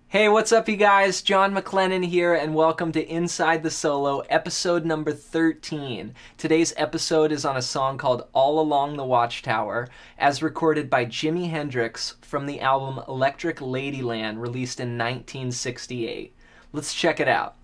Hey, what's up, you guys? John MacLennan here, and welcome to Inside the Solo, episode number 13. Today's episode is on a song called All Along the Watchtower, as recorded by Jimi Hendrix from the album Electric Ladyland, released in 1968. Let's check it out.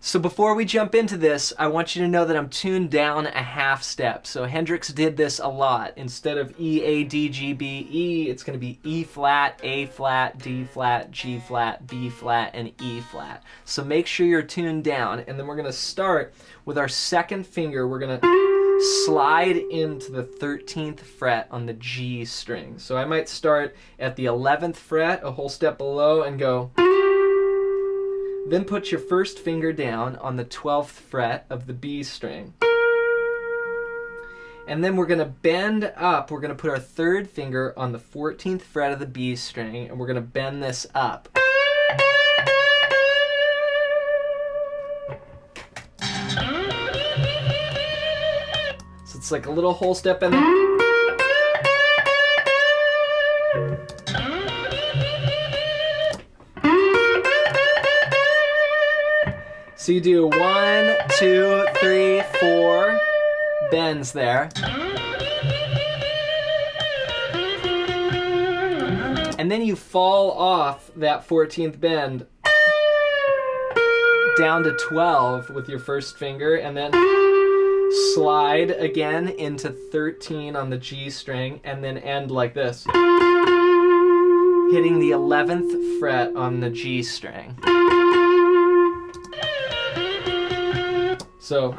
So before we jump into this, I want you to know that I'm tuned down a half step. So Hendrix did this a lot. Instead of E, A, D, G, B, E, it's going to be E flat, A flat, D flat, G flat, B flat, and E flat. So make sure you're tuned down. And then we're going to start with our second finger. We're going to slide into the 13th fret on the G string. So I might start at the 11th fret, a whole step below, and go. Then put your first finger down on the 12th fret of the B string. And then we're going to bend up. We're going to put our third finger on the 14th fret of the B string, and we're going to bend this up. So it's like a little whole step and then. So you do 1, 2, 3, 4 bends there. And then you fall off that 14th bend down to 12 with your first finger, and then slide again into 13 on the G string, and then end like this, hitting the 11th fret on the G string. So,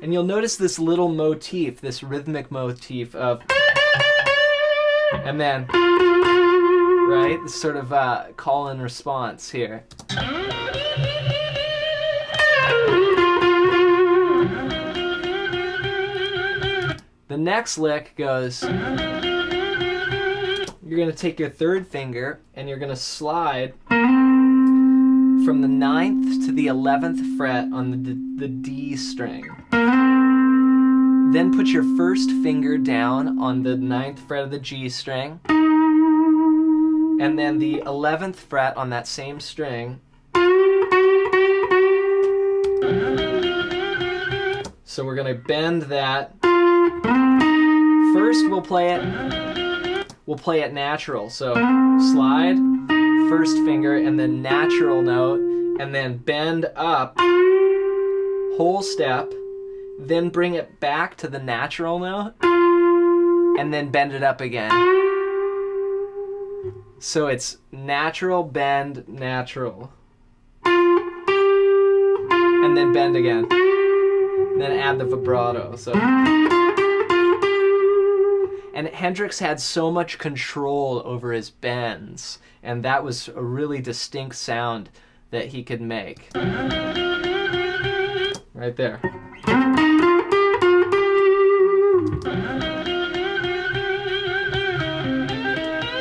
and you'll notice this little motif, this rhythmic motif of, and then, right, this sort of call and response here. The next lick goes, you're going to take your third finger and you're going to slide from the 9th to the 11th fret on the D string. Then put your first finger down on the 9th fret of the G string, and then the 11th fret on that same string. So we're going to bend that. First we'll play it natural. So slide, first finger, and then natural note, and then bend up, whole step, then bring it back to the natural note, and then bend it up again. So it's natural, bend, natural, and then bend again, and then add the vibrato. So. And Hendrix had so much control over his bends, and that was a really distinct sound that he could make. Right there.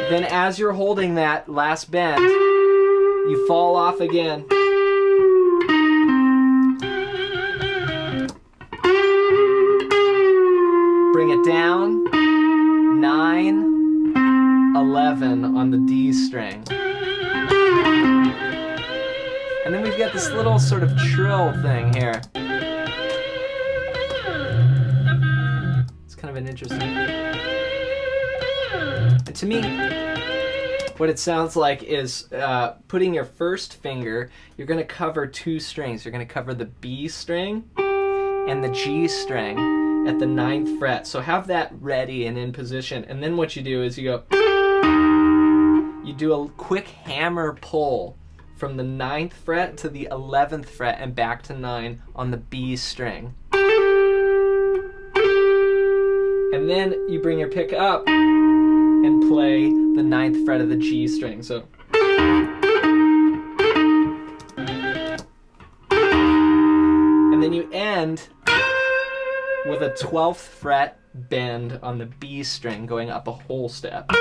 Then as you're holding that last bend, you fall off again. Bring it down. 9, 11 on the D string. And then we've got this little sort of trill thing here. It's kind of an interesting. And to me, what it sounds like is putting your first finger, you're going to cover two strings. You're going to cover the B string and the G string at the 9th fret. So have that ready and in position. And then what you do is you do a quick hammer pull from the 9th fret to the 11th fret and back to 9 on the B string. And then you bring your pick up and play the 9th fret of the G string. So. And then you end with a 12th fret bend on the B string, going up a whole step.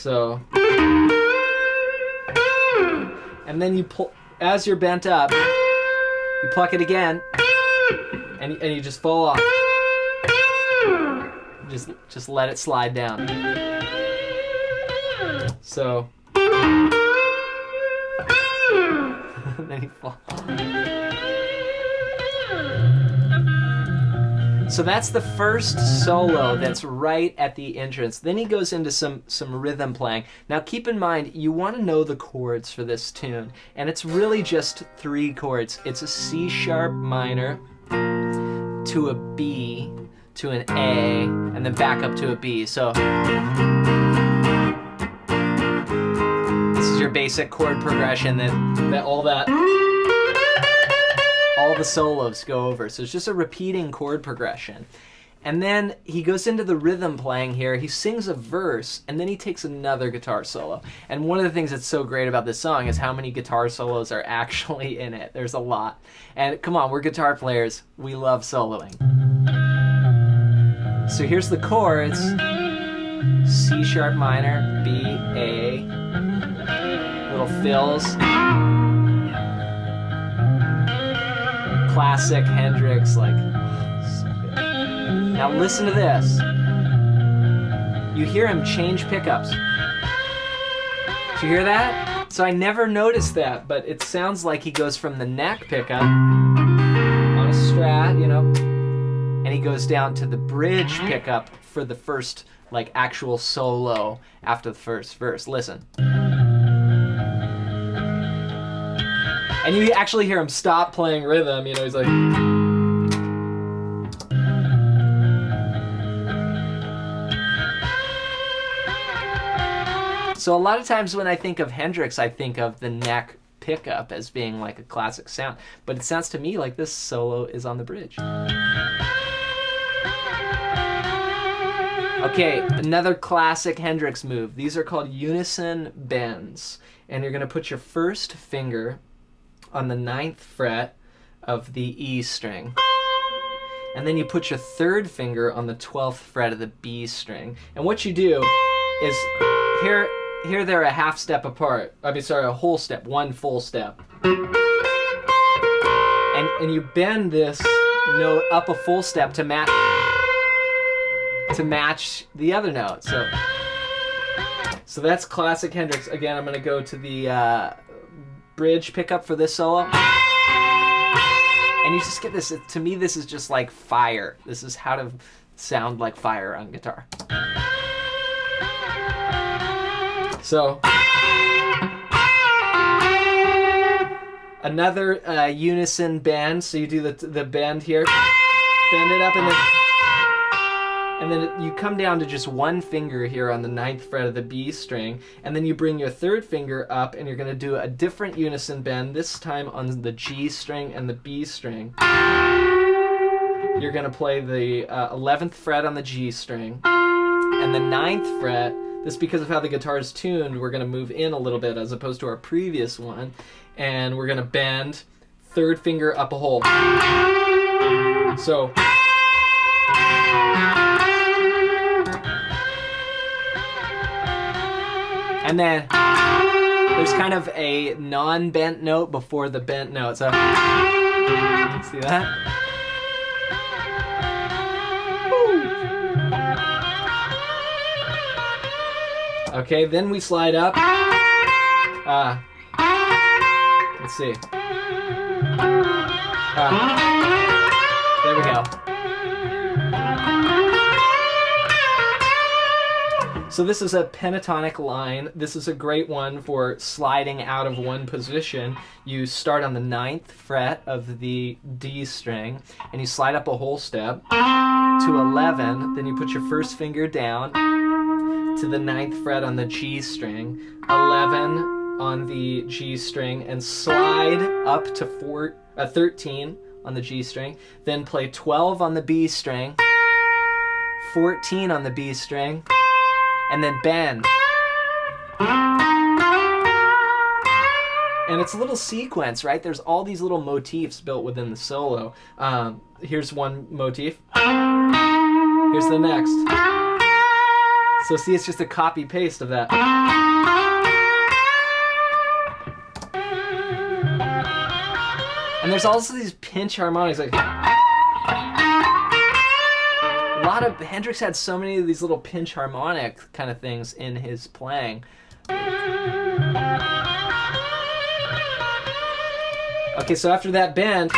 So And then you pull, as you're bent up, you pluck it again, and you just fall off. Just let it slide down. So, then you fall. So that's the first solo that's right at the entrance. Then he goes into some rhythm playing. Now keep in mind, you want to know the chords for this tune, and it's really just 3 chords. It's a C sharp minor to a B to an A, and then back up to a B. So this is your basic chord progression that all the solos go over. So it's just a repeating chord progression. And then he goes into the rhythm playing here. He sings a verse, and then he takes another guitar solo. And one of the things that's so great about this song is how many guitar solos are actually in it. There's a lot. And come on, we're guitar players. We love soloing. So here's the chords. C sharp minor, B, A, little fills. Classic Hendrix, like, so good. Now listen to this. You hear him change pickups. Did you hear that? So I never noticed that, but it sounds like he goes from the neck pickup on a Strat, you know, and he goes down to the bridge pickup for the first, like, actual solo after the first verse. Listen. And you actually hear him stop playing rhythm, you know, he's like... So a lot of times when I think of Hendrix, I think of the neck pickup as being like a classic sound. But it sounds to me like this solo is on the bridge. Okay, another classic Hendrix move. These are called unison bends. And you're going to put your first finger on the 9th fret of the E string. And then you put your 3rd finger on the 12th fret of the B string. And what you do is, here they're a half step apart. I mean, sorry, a whole step, 1 full step. And you bend this note up a full step to match the other note. So that's classic Hendrix. Again, I'm gonna go to the bridge pickup for this solo. And you just get this, to me this is just like fire. This is how to sound like fire on guitar. So, another unison bend. So you do the bend here, bend it up, and then you come down to just 1 finger here on the 9th fret of the B string, and then you bring your 3rd finger up, and you're going to do a different unison bend, this time on the G string and the B string. You're going to play the 11th fret on the G string, and the 9th fret, this because of how the guitar is tuned, we're going to move in a little bit as opposed to our previous one, and we're going to bend 3rd finger up a hole. So... And then there's kind of a non-bent note before the bent note. So, see that? Woo. Okay, then we slide up. Let's see. There we go. So this is a pentatonic line. This is a great one for sliding out of one position. You start on the 9th fret of the D string, and you slide up a whole step to 11. Then you put your first finger down to the 9th fret on the G string, 11 on the G string, and slide up to 13 on the G string. Then play 12 on the B string, 14 on the B string, and then bend. And it's a little sequence, right? There's all these little motifs built within the solo. Here's one motif. Here's the next. So see, it's just a copy-paste of that. And there's also these pinch harmonics, like Hendrix had so many of these little pinch harmonic kind of things in his playing. Okay, so after that bend,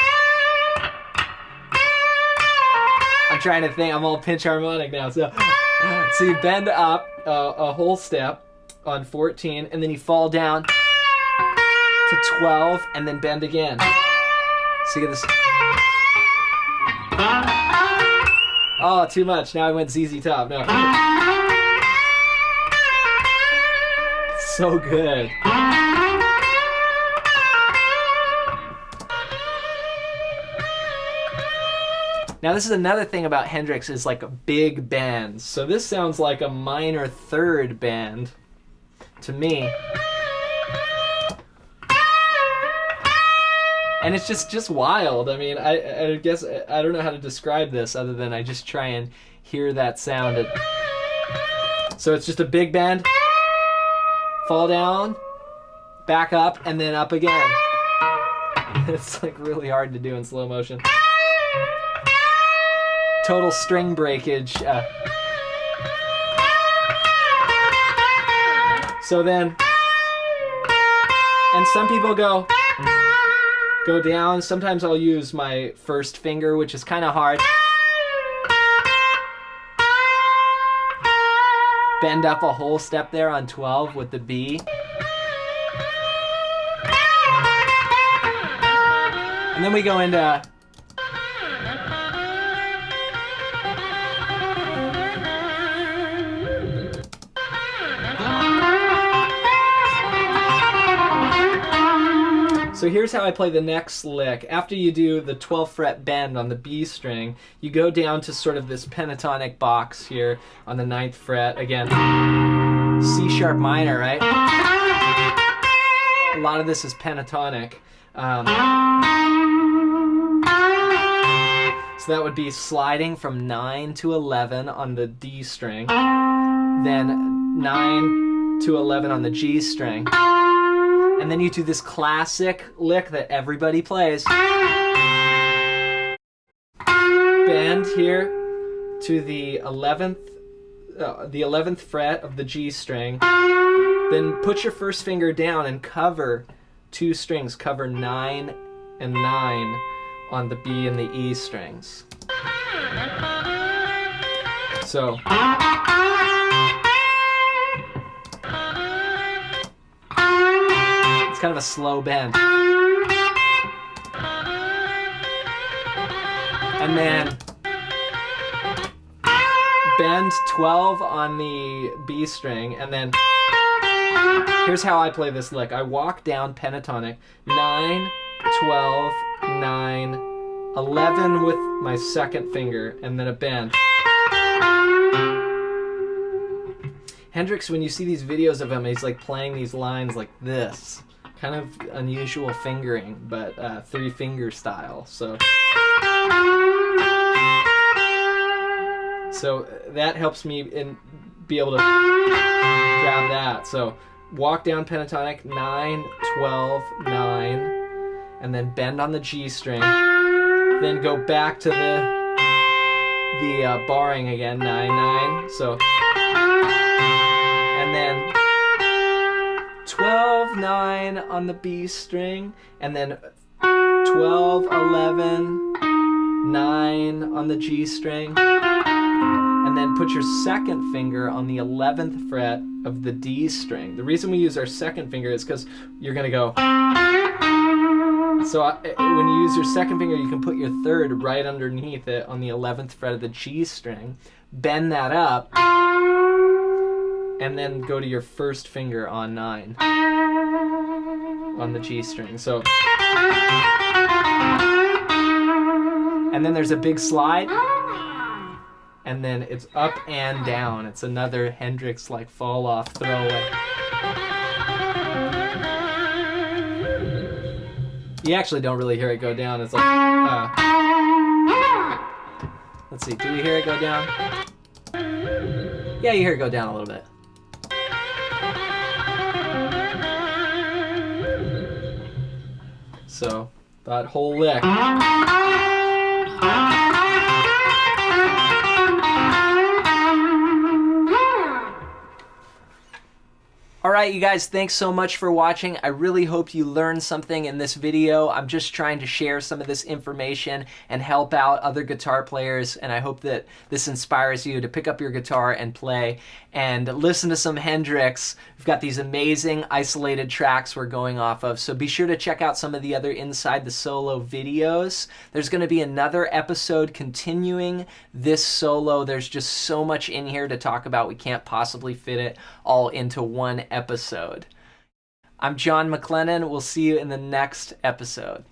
I'm trying to think, I'm all pinch harmonic now. So you bend up a whole step on 14, and then you fall down to 12, and then bend again. So you get this. Oh, too much. Now I went ZZ Top. No. So good. Now this is another thing about Hendrix is like big bends. So this sounds like a minor third bend to me. And it's just wild. I mean, I guess I don't know how to describe this other than I just try and hear that sound. So it's just a big bend, fall down, back up, and then up again. It's like really hard to do in slow motion. Total string breakage. So then, and some people go down. Sometimes I'll use my first finger, which is kind of hard. Bend up a whole step there on 12 with the B. And then we go into So here's how I play the next lick. After you do the 12th fret bend on the B string, you go down to sort of this pentatonic box here on the 9th fret. Again, C sharp minor, right? A lot of this is pentatonic. So that would be sliding from 9 to 11 on the D string, then 9 to 11 on the G string. And then you do this classic lick that everybody plays. Bend here to the 11th fret of the G string. Then put your first finger down and cover two strings. Cover 9 and 9 on the B and the E strings. So. It's kind of a slow bend. And then bend 12 on the B string, and then here's how I play this lick. I walk down pentatonic, 9, 12, 9, 11 with my second finger, and then a bend. Hendrix, when you see these videos of him, he's like playing these lines like this. Kind of unusual fingering, but 3-finger style. So that helps me be able to grab that. So walk down pentatonic, 9, 12, 9, and then bend on the G string. Then go back to the barring again, 9, 9. So and then 12, 9 on the B string, and then 12, 11, 9 on the G string, and then put your second finger on the 11th fret of the D string. The reason we use our second finger is because you're going to go. So when you use your second finger, you can put your third right underneath it on the 11th fret of the G string, bend that up, and then go to your first finger on 9 on the G string. So, and then there's a big slide, and then it's up and down. It's another Hendrix like fall off throwaway. You actually don't really hear it go down. It's like, let's see, do you hear it go down? Yeah, you hear it go down a little bit. So That whole lick. Alright, you guys, thanks so much for watching. I really hope you learned something in this video. I'm just trying to share some of this information and help out other guitar players, and I hope that this inspires you to pick up your guitar and play and listen to some Hendrix. We've got these amazing isolated tracks we're going off of, so be sure to check out some of the other Inside the Solo videos. There's going to be another episode continuing this solo. There's just so much in here to talk about. We can't possibly fit it all into one episode. I'm John MacLennan. We'll see you in the next episode.